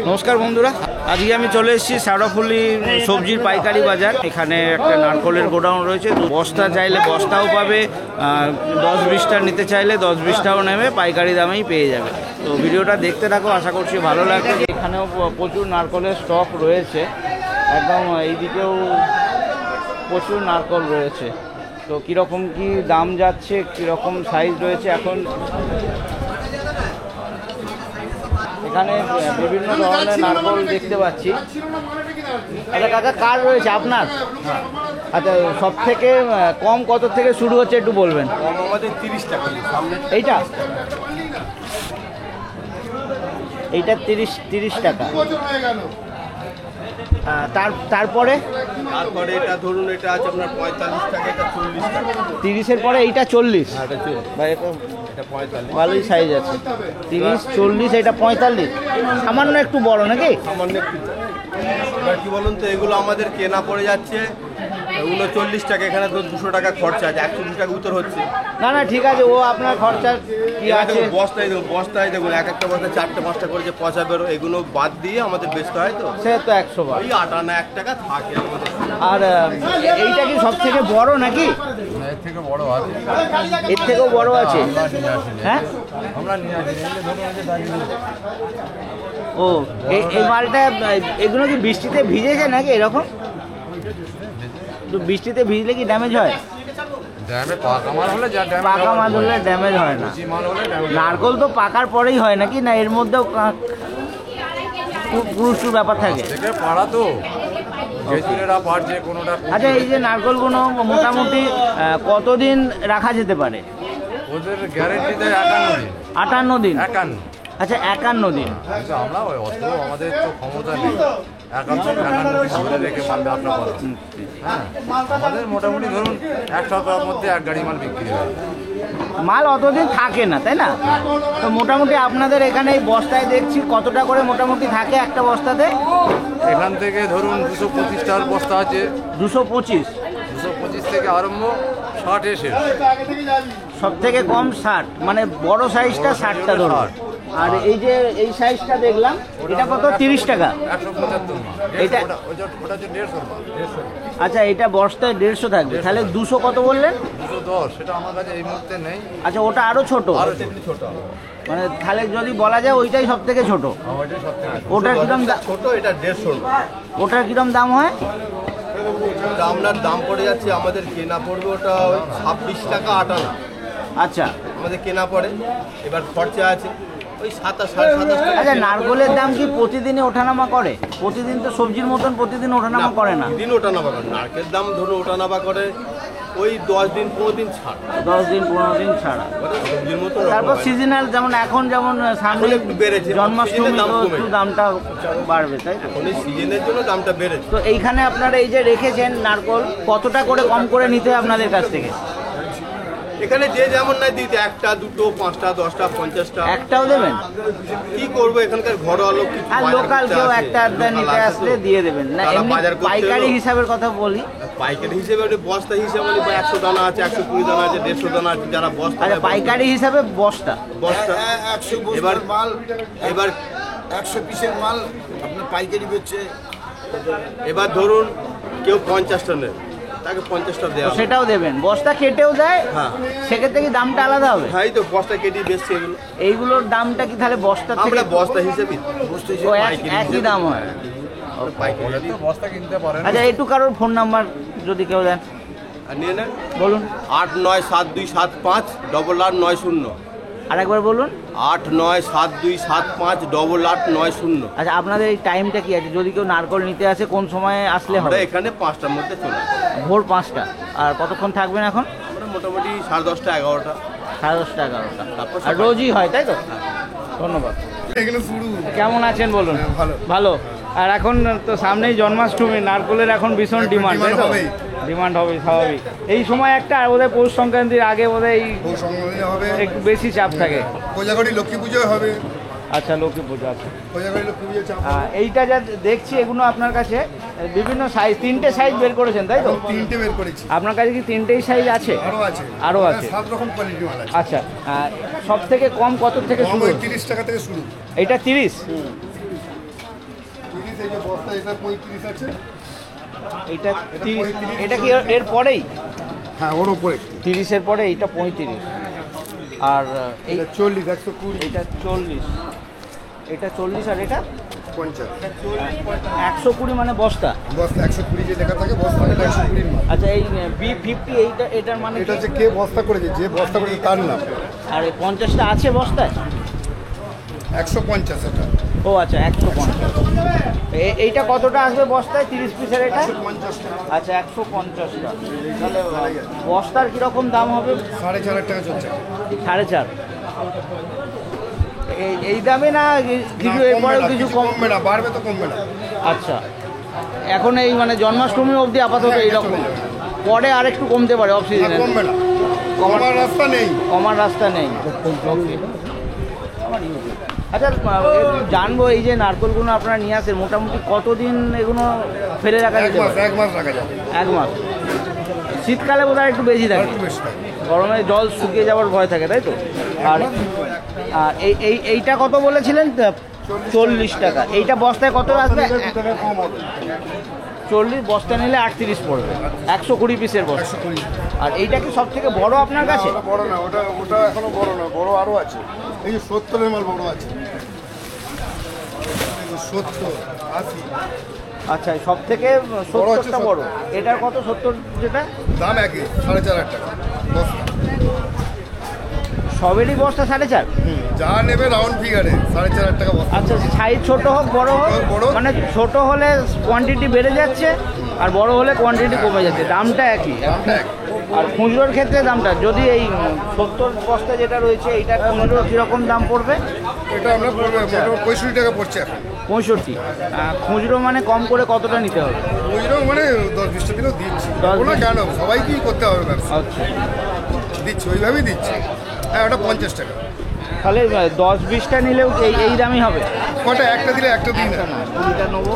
নমস্কার বন্ধুরা, আজকে আমি চলে এসেছি শেওড়াফুলি সবজির পাইকারি বাজার। এখানে একটা নারকলের গোডাউন রয়েছে, বস্তা চাইলে বস্তাও পাবে, 10-20টা নিতে চাইলে 10-20টাও নেবে, পাইকারি দামেই পেয়ে যাবে। তো ভিডিওটা দেখতে থাকো, আশা করছি ভালো লাগবে। এখানেও প্রচুর নারকলের স্টক রয়েছে, একদম এইদিকেও প্রচুর নারকল রয়েছে। তো কীরকম কি দাম যাচ্ছে, কীরকম সাইজ রয়েছে, এখন এখানে বিভিন্ন ধরনের নারকল দেখতে পাচ্ছি। আচ্ছা কাকা, কার রয়েছে আপনার? আচ্ছা, সব থেকে কম কত থেকে শুরু হচ্ছে একটু বলবেন? আমাদের 30 টাকা। এইটা এইটা 30 টাকা। তারপরে এটা ধরুন, এটা আছে আপনার 45 টাকা, এটা 40 টাকা। 30-এর পরে এইটা 40। এটা 45, ভালোই সাইজ আছে। 30-40, এটা 45, সামান্য একটু বড় নাকি? সামান্য একটু। এবার কি বলুন তো, এগুলো আমাদের কেনা পড়ে যাচ্ছে 39 টাকা। এখানে তো 200 টাকা খরচা আছে, 120 টাকা উত্তর হচ্ছে। না ঠিক আছে, ও আপনার খরচা কি আছে। বস্তায় দেখুন, এক একটা বস্তায় 4-5টা করে যে পচা বেরো, এগুলো বাদ দিয়ে আমাদের বেচতে হয়। তো সে তো 100 বার, ওই 1 টাকা থাকে আমাদের। আর এইটা কি সব থেকে বড় নাকি? এর থেকে বড় আছে, এর থেকেও বড় আছে। হ্যাঁ, আমরা নিয়ে আসি। ও এই মালটা, এগুলো কি বৃষ্টিতে ভিজেছে নাকি এরকম? তো বৃষ্টিতে ভিজলে কি ড্যামেজ হয়? পাকা মাল হলে ড্যামেজ হয় না। নারকল তো পাকার পরেই হয় নাকি, না এর মধ্যেও পুরুষের ব্যাপার থাকে? পাড়া তো। আচ্ছা, এই যে নারকলগুলো মোটামুটি কতদিন রাখা যেতে পারে? ওদের গ্যারেন্টি দেয় 58 দিন। 51। আচ্ছা, 51 দিন। আমরা অত আমাদের তো ক্ষমতা নেই 51 রেখে মাল ব্যবসা করা। হ্যাঁ, আমাদের মোটামুটি ধরুন 1 সপ্তাহের মধ্যে 1 গাড়ি মাল বিক্রি হয়। মাল অতদিন থাকে না, তাই না? তো মোটামুটি আপনাদের এখানে এই বস্তায় দেখছি কতটা করে মোটামুটি থাকে একটা বস্তাতে? এখান থেকে ধরুন 225টার বস্তা আছে। 225 থেকে আরম্ভ, 60 এসে সব থেকে কম 60, মানে বড় সাইজটা 60টা ধরুন। আর এই যে এই সাইজটা দেখলাম, এটা কত? 30 টাকা। 175। এটা আচ্ছা, এটা বস্তায় 150 থাকবে, তাহলে 200 কত বললেন? 210। সেটা আমার কাছে এই মুহূর্তে নেই। আচ্ছা, ওটা আরো ছোট, মানে তাহলে যদি বলা যায় ওইটাই সব থেকে ছোট। ওটার কিরম ছোট? এটা 150। ওটার কিরম দাম হয়? আপনার দাম পড়ে যাচ্ছে, আমাদের কেনা পড়বে ওটা 26 টাকা 58। আচ্ছা, আমাদের কেনা পড়ে, এবার খরচা আছে ওই 27-27 টাকা। আচ্ছা, নারকলের দাম কি প্রতিদিনই ওঠানামা করে? প্রতিদিন তো সবজির মতন প্রতিদিন ওঠানামা করে না। দিন ওঠানামা করে। নারকেল দাম ধরুন ওঠানামা করে ওই 10 দিন 15 দিন ছাড়। 10 দিন 15 দিন ছাড়া। সবজির মতো। তারপর সিজনাল, যেমন এখন যেমন সামনে একটু বেড়েছে, জন্মাষ্টমী, একটু দামটা বাড়বে, তাই তো? এখন এই সিজনের জন্য দামটা বেড়েছে। তো এইখানে আপনারা এই যে রেখেছেন নারকল, কতটা করে কম করে নিতে হয় আপনাদের কাছ থেকে? এখানে যে যেমন নাই দিতে, 1টা 2টো 5টা 10টা 50টা। একটাও দেবেন? কি করবো, এখানকার ঘরোয়া লোক কিছু আর লোকাল কেউ একটা আধটা নিতে আসলে দিয়ে দেবেন না? এমনি পাইকারি হিসাবের কথা বলি। পাইকারি হিসেবে বস্তা হিসেবে 100 দানা আছে, 120 দানা আছে, 150 দানা আছে, যারা বস্তা। আচ্ছা, পাইকারি হিসাবে বস্তা 100 মাল, এবার 100 পিসের মাল আপনার পাইকারি বেচছে। এবার ধরুন কেউ 50টা নেয়, তাকে 50টা দেওয়া, সেটাও দেবেন? বস্তা কেটেও দেয়? হ্যাঁ। সেক্ষেত্রে কি দামটা আলাদা হবে? হ্যাঁ, এই তো বস্তা কেটে বেচছে এগুলো। এইগুলোর দামটা কি তাহলে বস্তা থেকে? আমরা বস্তা হিসেবে একই দাম হয়? পাইকারি তো বস্তা কিনতে পারেন। আচ্ছা, একটু কারোর ফোন নাম্বার যদি কেউ দেন নিয়ে নেন, বলুন। 8972758890। আরেকবার বলুন। 8972758890। আচ্ছা, আপনাদের এই টাইমটা কি আছে? যদি কেউ নারকল নিতে আসে কোন সময় আসলে হবে? এখানে 5টার মধ্যে চলে আসে। ভোর 5টা। আর কতক্ষণ থাকবেন এখন? মোটামুটি 10:30 11টা। 10:30 11টা। আর রোজই হয়, তাই তো? ধন্যবাদ। কেমন আছেন বলুন? ভালো। আর এখন তো সামনেই জন্মাষ্টমী, নারকলের এখন ভীষণ ডিমান্ড, তাই তো? ডিমান্ড হবে স্বাভাবিক। এই সময় একটা, আর বোধহয় পৌষ সংক্রান্তির আগে বোধহয় একটু বেশি চাপ থাকে। কোজাগরি লক্ষ্মী পুজো হবে। আচ্ছা, লক্ষ্মী পুজো। আচ্ছা, এইটা যা দেখছি এগুলো আপনার কাছে বিভিন্ন সাইজ, 3টে সাইজ বের করেছেন, তাই তো? 3টে বের করেছি। আপনার কাছে কি 3টেই সাইজ আছে? আরও আছে। 7 রকম কোয়ালিটি মাল আছে। আচ্ছা, সব থেকে কম কত থেকে শুরু? 30 টাকা থেকে শুরু। এটা 30? তিরিশ, এই যে বস্তা এটা 35 আছে। এইটা এটা কি এর পরেই হ্যাঁ, ওর ওপরে 30-এর পরে এইটা 35, আর এই এটা 40, 120, এইটা 40, এটা 40, আর এটা 50। 120 মানে বস্তা। বস্তা 120 যে লেখা থাকে, বস্তা এটা 120 মাল। আচ্ছা, এই B50 এটার মানে এটা কি? হচ্ছে কে বস্তা করেছে, যে বস্তা করেছে তার নাম। আর এই 50টা আছে বস্তায়? 150 এটা। ও আচ্ছা, 150। এইটা কতটা আসবে বস্তায় 30 পিসের এটা? 150 টাকা। আচ্ছা, 150টা। তাহলে বস্তার কীরকম দাম হবে? 4.5 টাকা চলছে। 4.5। এই দামে না কিছু এরপরেও কিছু কমবে না, বাড়বে তো কমবে না। আচ্ছা, এখন এই মানে জন্মাষ্টমী অবধি আপাতত এইরকম, পরে আর একটু কমতে পারে অফ আর সিজনে? কমবে না, কমার রাস্তা নেই। কমার রাস্তা নেই। আচ্ছা, জানবো এই যে নারকেলগুলো আপনারা নিয়ে আসেন, মোটামুটি কতদিন এগুলো ফেলে রাখা যেতে পারে? 1 মাস রাখা যাবে। 1 মাস। শীতকালে বোধহয় একটু বেশি থাকে, একটু বেশি থাকে। গরমে জল শুকিয়ে যাওয়ার ভয় থাকে, তাই তো? আর এইটা কত বলেছিলেন? 40 টাকা। এইটা বস্তায় কত আসবে? 2 টাকা কম হবে। 40 বস্তা নিলে 38 পড়বে, 120 পিসের বস্তা। 120। আর এইটা কি সব থেকে বড় আপনার কাছে? ওটা বড় না, ওটা এখনো বড় না, বড় আরো আছে। এই যে 70 মাল বড় আছে, 70, 80। আচ্ছা, সব থেকে 70টা বড়। এটার কত 70 যেটা? দাম একই, 4.5 টাকা বস্তা। সবেরই বস্তা 4.5? যা নেবে রাউন্ড ফিগারে 4.5 টাকা বস্তা। আচ্ছা, সাইজ ছোট হোক বড় হোক, বড়। মানে ছোট হলে কোয়ান্টিটি বেড়ে যাচ্ছে, আর বড় হলে কোয়ান্টিটি কমে যাচ্ছে, দামটা একই। দামটা এক। আর খুচরোর ক্ষেত্রে দামটা, যদি এই 70 বস্তা যেটা রয়েছে এইটা খুচরো কীরকম দাম পড়বে? এটা আমরা পড়বে মোটামুটি 65 টাকা পড়ছে এখন। 65। খুচরো মানে কম করে কতটা নিতে হবে? ওইরকম মানে 10-20 দিনও দিচ্ছি। 10 ওটা কেন, সবাইকেই করতে হবে ব্যবসা। আচ্ছা, দিচ্ছি, ওইভাবেই দিচ্ছি। হ্যাঁ, ওটা 50 টাকা। তাহলে 10-20টা নিলেও এই দামই হবে? কটা একটা দিলে একটা দিন না। 20টা নেবো,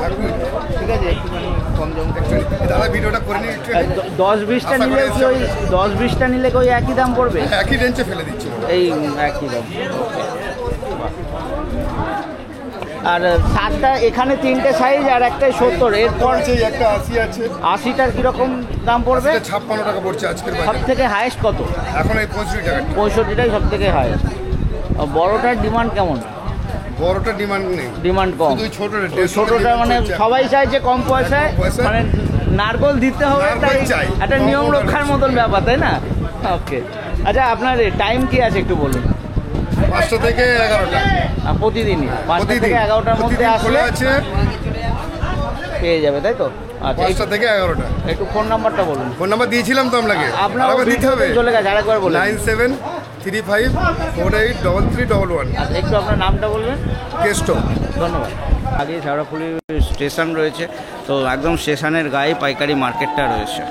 ঠিক আছে, একটুখানি কম জম। দাদা ভিডিওটা করে নিন একটু। 10-20টা আশা নিলেও করি কি ওই 10-20টা নিলে কি ওই একই দাম পড়বে? একই রেঞ্জে ফেলে দিচ্ছি। এই একই দাম। আর 7টা এখানে 3টে সাইজ আর একটাই 70, এরপর আছে একটা 80 আছে। 80টার কীরকম দাম পড়বে? এটা 56 টাকা পড়ছে আজকের সব বাজারে। থেকে হাইয়েস্ট কত? এখন এই 65 টাকা। 65টাই সব থেকে হাইয়েস্ট। বড়টার ডিমান্ড কেমন? বড়টা ডিমান্ড নেই, ডিমান্ড কম। শুধু ছোটটা। ওই ছোটটা মানে সবাই চাইছে কম পয়সায়, পয়সায়। মানে নারকল দিতে হবে, নারকেল তাই চাই। একটা নিয়ম রক্ষার মতন ব্যাপার, তাই না? ওকে। আচ্ছা, আপনার টাইম কি আছে একটু বলুন। 5টা থেকে 11টা। প্রতিদিনই 5টা থেকে 11টার মধ্যে প্রতিদিন আসলে খোলা আছে। পেয়ে যাবে, তাই তো? আচ্ছা, 5টা থেকে 11টা। একটু ফোন নাম্বারটা বলুন। ফোন নাম্বার দিয়েছিলাম তো আপনাকে, আপনার আবার দিতে হবে। চলে গেছে, আরেকবার বলুন। 9735483311। আচ্ছা, একটু আপনার নামটা বলবেন। কেষ্ট। ধন্যবাদ। আগে শেওড়াফুলি স্টেশন রয়েছে, তো একদম স্টেশনের গায়ে পাইকারি মার্কেটটা রয়েছে।